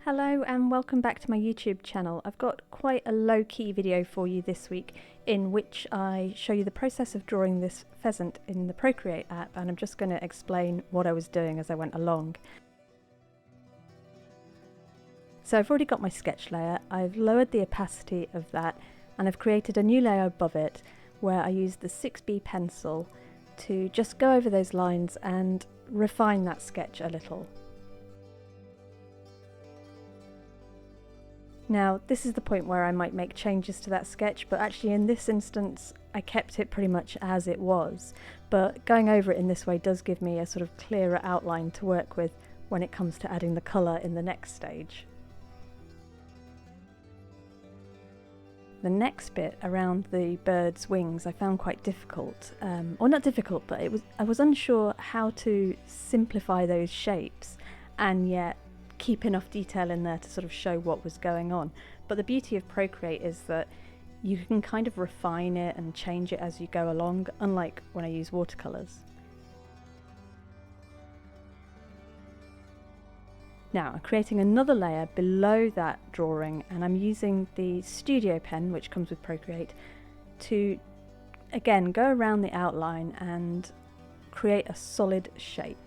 Hello and welcome back to my YouTube channel. I've got quite a low-key video for you this week in which I show you the process of drawing this pheasant in the Procreate app, and I'm just going to explain what I was doing as I went along. So I've already got my sketch layer, I've lowered the opacity of that, and I've created a new layer above it where I use the 6B pencil to just go over those lines and refine that sketch a little. Now, this is the point where I might make changes to that sketch, but actually in this instance I kept it pretty much as it was. But going over it in this way does give me a sort of clearer outline to work with when it comes to adding the colour in the next stage. The next bit around the bird's wings I found quite difficult, or not difficult, but I was unsure how to simplify those shapes and yet keep enough detail in there to sort of show what was going on. But the beauty of Procreate is that you can kind of refine it and change it as you go along, unlike when I use watercolours. Now I'm creating another layer below that drawing, and I'm using the Studio pen, which comes with Procreate, to again go around the outline and create a solid shape.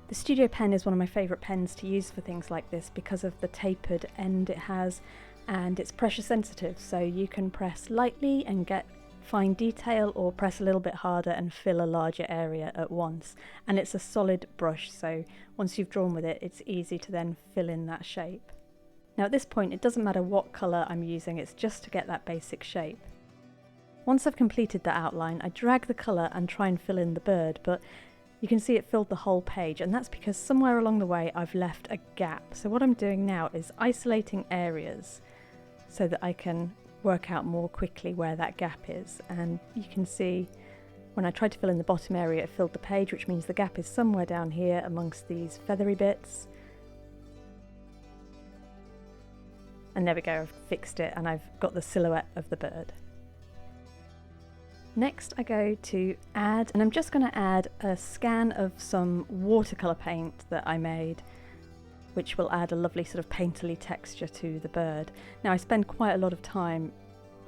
The Studio pen is one of my favourite pens to use for things like this because of the tapered end it has, and it's pressure sensitive, so you can press lightly and get fine detail, or press a little bit harder and fill a larger area at once. And it's a solid brush, so once you've drawn with it, it's easy to then fill in that shape. Now at this point it doesn't matter what colour I'm using, it's just to get that basic shape. Once I've completed the outline, I drag the colour and try and fill in the bird, but you can see it filled the whole page, and that's because somewhere along the way I've left a gap. So what I'm doing now is isolating areas so that I can work out more quickly where that gap is. And you can see when I tried to fill in the bottom area it filled the page, which means the gap is somewhere down here amongst these feathery bits. And there we go, I've fixed it and I've got the silhouette of the bird. Next I go to add, and I'm just going to add a scan of some watercolour paint that I made, which will add a lovely sort of painterly texture to the bird. Now I spend quite a lot of time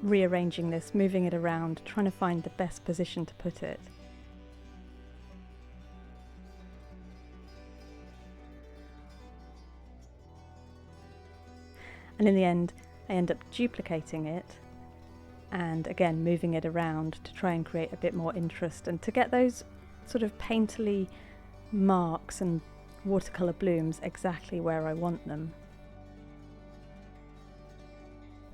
rearranging this, moving it around, trying to find the best position to put it. And in the end I end up duplicating it and again moving it around to try and create a bit more interest and to get those sort of painterly marks and watercolour blooms exactly where I want them.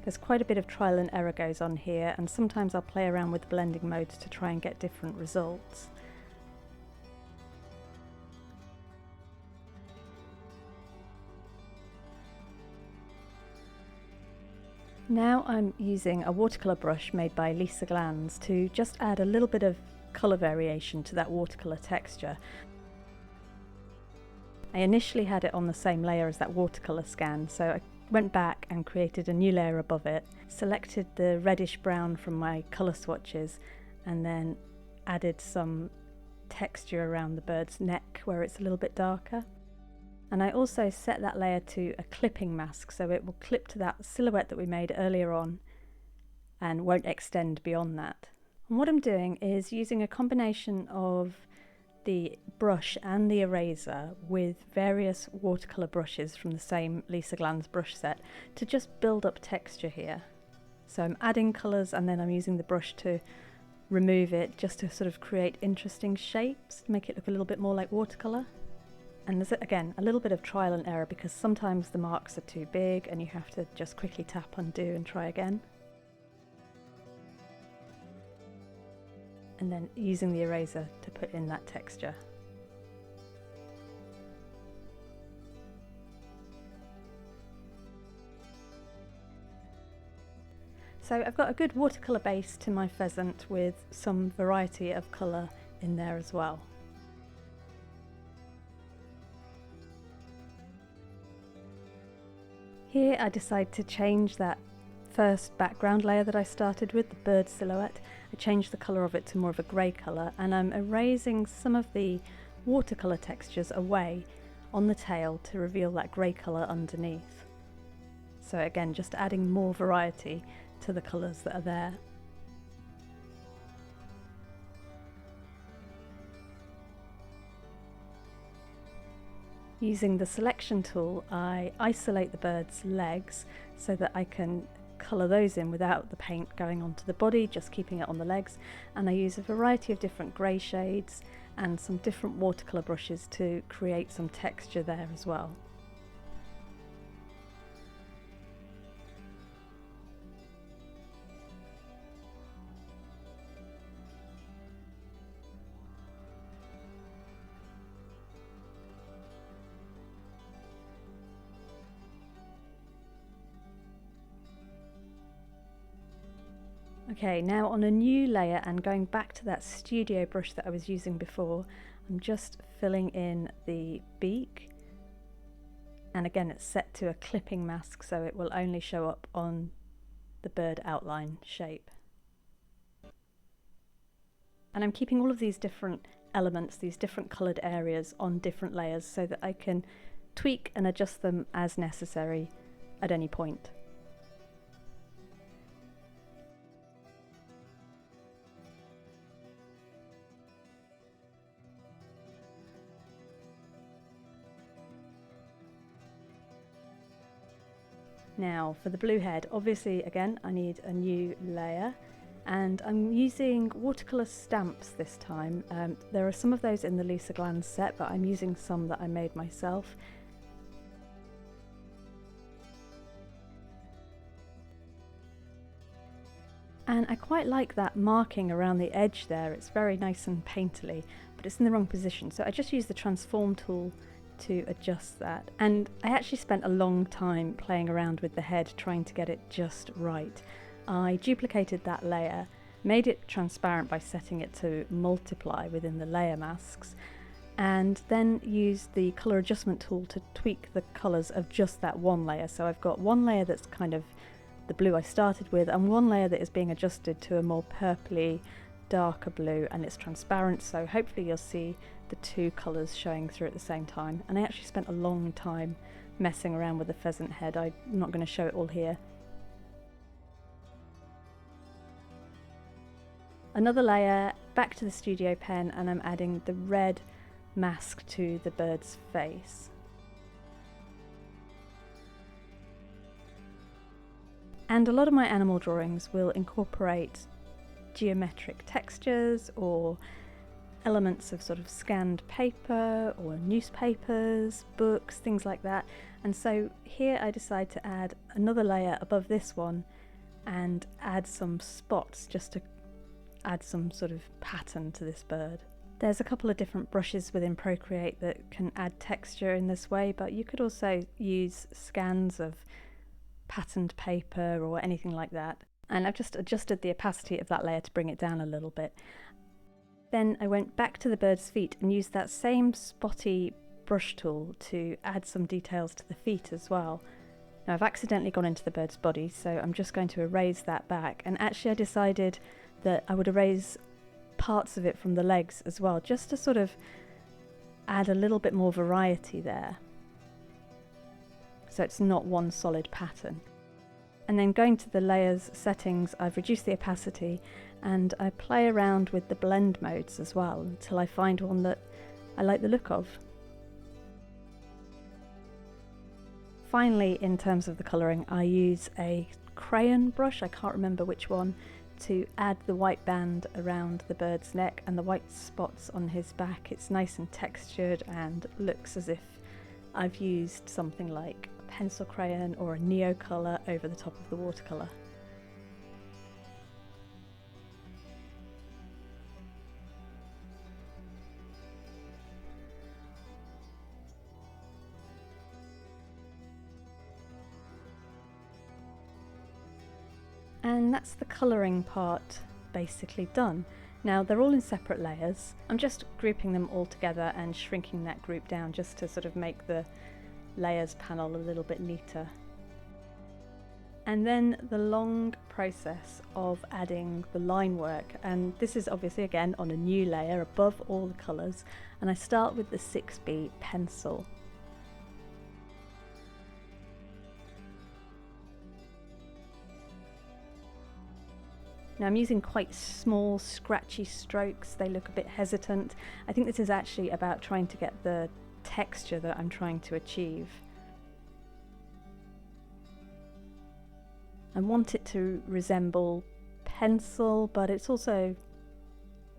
There's quite a bit of trial and error goes on here, and sometimes I'll play around with the blending modes to try and get different results. Now I'm using a watercolour brush made by Lisa Glanz to just add a little bit of colour variation to that watercolour texture. I initially had it on the same layer as that watercolour scan, so I went back and created a new layer above it, selected the reddish brown from my colour swatches, and then added some texture around the bird's neck where it's a little bit darker. And I also set that layer to a clipping mask, so it will clip to that silhouette that we made earlier on and won't extend beyond that. And what I'm doing is using a combination of the brush and the eraser with various watercolour brushes from the same Lisa Glanz brush set to just build up texture here. So I'm adding colours and then I'm using the brush to remove it, just to sort of create interesting shapes, to make it look a little bit more like watercolour. And there's again a little bit of trial and error because sometimes the marks are too big and you have to just quickly tap undo and try again. And then using the eraser to put in that texture. So I've got a good watercolour base to my pheasant with some variety of colour in there as well. Here I decide to change that first background layer that I started with, the bird silhouette. I changed the colour of it to more of a grey colour, and I'm erasing some of the watercolour textures away on the tail to reveal that grey colour underneath. So again, just adding more variety to the colours that are there. Using the selection tool, I isolate the bird's legs so that I can colour those in without the paint going onto the body, just keeping it on the legs. And I use a variety of different grey shades and some different watercolour brushes to create some texture there as well. Okay, now on a new layer and going back to that studio brush that I was using before, I'm just filling in the beak. And again, it's set to a clipping mask, so it will only show up on the bird outline shape. And I'm keeping all of these different elements, these different coloured areas on different layers so that I can tweak and adjust them as necessary at any point. Now for the blue head, obviously again I need a new layer, and I'm using watercolour stamps this time. There are some of those in the Lisa Glanz set, but I'm using some that I made myself. And I quite like that marking around the edge there. It's very nice and painterly, but it's in the wrong position, so I just use the transform tool to adjust that. And I actually spent a long time playing around with the head trying to get it just right. I duplicated that layer, made it transparent by setting it to multiply within the layer masks, and then used the colour adjustment tool to tweak the colours of just that one layer. So I've got one layer that's kind of the blue I started with, and one layer that is being adjusted to a more purpley, darker blue, and it's transparent, so hopefully you'll see the two colours showing through at the same time. And I actually spent a long time messing around with the pheasant head. I'm not going to show it all here. Another layer, back to the studio pen, and I'm adding the red mask to the bird's face. And a lot of my animal drawings will incorporate geometric textures or elements of sort of scanned paper or newspapers, books, things like that. And so here I decide to add another layer above this one and add some spots just to add some sort of pattern to this bird. There's a couple of different brushes within Procreate that can add texture in this way, but you could also use scans of patterned paper or anything like that. And I've just adjusted the opacity of that layer to bring it down a little bit. Then I went back to the bird's feet and used that same spotty brush tool to add some details to the feet as well. Now I've accidentally gone into the bird's body, so I'm just going to erase that back. And actually I decided that I would erase parts of it from the legs as well, just to sort of add a little bit more variety there, so it's not one solid pattern. And then going to the layers settings, I've reduced the opacity and I play around with the blend modes as well until I find one that I like the look of. Finally, in terms of the colouring, I use a crayon brush, I can't remember which one, to add the white band around the bird's neck and the white spots on his back. It's nice and textured and looks as if I've used something like a pencil crayon or a neo colour over the top of the watercolour. And that's the colouring part basically done. Now they're all in separate layers. I'm just grouping them all together and shrinking that group down just to sort of make the layers panel a little bit neater. And then the long process of adding the line work, and this is obviously again on a new layer above all the colours, and I start with the 6B pencil. Now I'm using quite small scratchy strokes, they look a bit hesitant. I think this is actually about trying to get the texture that I'm trying to achieve. I want it to resemble pencil, but it's also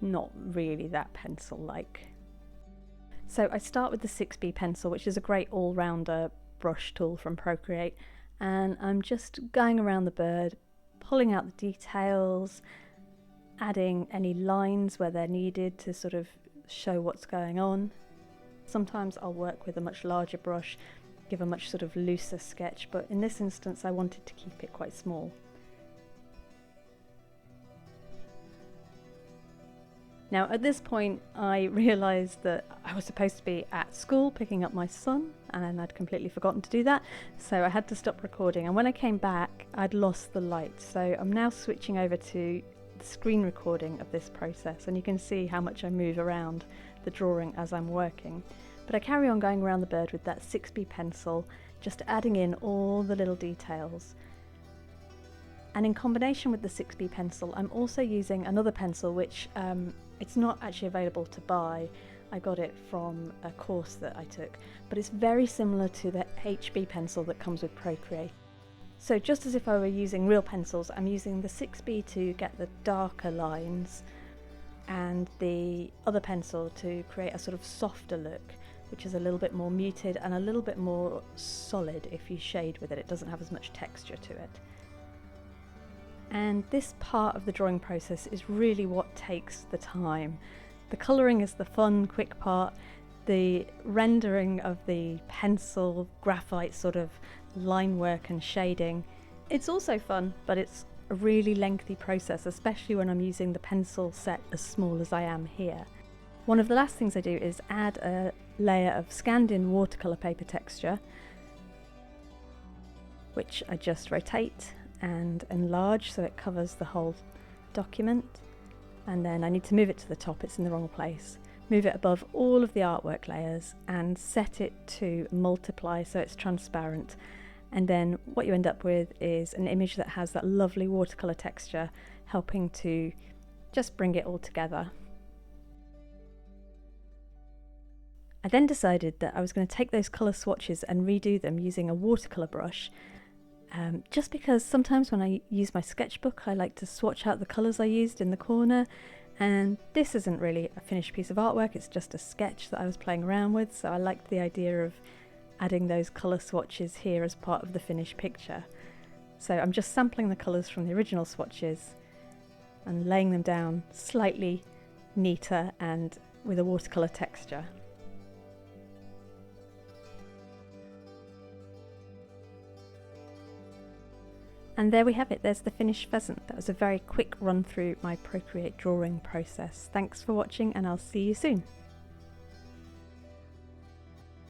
not really that pencil-like. So I start with the 6B pencil, which is a great all-rounder brush tool from Procreate, and I'm just going around the bird, pulling out the details, adding any lines where they're needed to sort of show what's going on. Sometimes I'll work with a much larger brush, give a much sort of looser sketch, but in this instance I wanted to keep it quite small. Now at this point I realised that I was supposed to be at school picking up my son, and I'd completely forgotten to do that, so I had to stop recording, and when I came back I'd lost the light, so I'm now switching over to the screen recording of this process, and you can see how much I move around the drawing as I'm working. But I carry on going around the bird with that 6B pencil, just adding in all the little details. And in combination with the 6B pencil, I'm also using another pencil which it's not actually available to buy. I got it from a course that I took, but it's very similar to the HB pencil that comes with Procreate. So just as if I were using real pencils, I'm using the 6B to get the darker lines and the other pencil to create a sort of softer look, which is a little bit more muted and a little bit more solid if you shade with it. It doesn't have as much texture to it. And this part of the drawing process is really what takes the time. The colouring is the fun, quick part. The rendering of the pencil, graphite sort of line work and shading, it's also fun, but it's a really lengthy process, especially when I'm using the pencil set as small as I am here. One of the last things I do is add a layer of scanned in watercolour paper texture, which I just rotate and enlarge so it covers the whole document, and then I need to move it to the top, it's in the wrong place. Move it above all of the artwork layers and set it to multiply so it's transparent, and then what you end up with is an image that has that lovely watercolour texture helping to just bring it all together. I then decided that I was going to take those colour swatches and redo them using a watercolour brush, just because sometimes when I use my sketchbook I like to swatch out the colours I used in the corner, and this isn't really a finished piece of artwork, it's just a sketch that I was playing around with, so I liked the idea of adding those colour swatches here as part of the finished picture. So I'm just sampling the colours from the original swatches and laying them down slightly neater and with a watercolour texture. And there we have it, there's the finished pheasant. That was a very quick run through my Procreate drawing process. Thanks for watching, and I'll see you soon.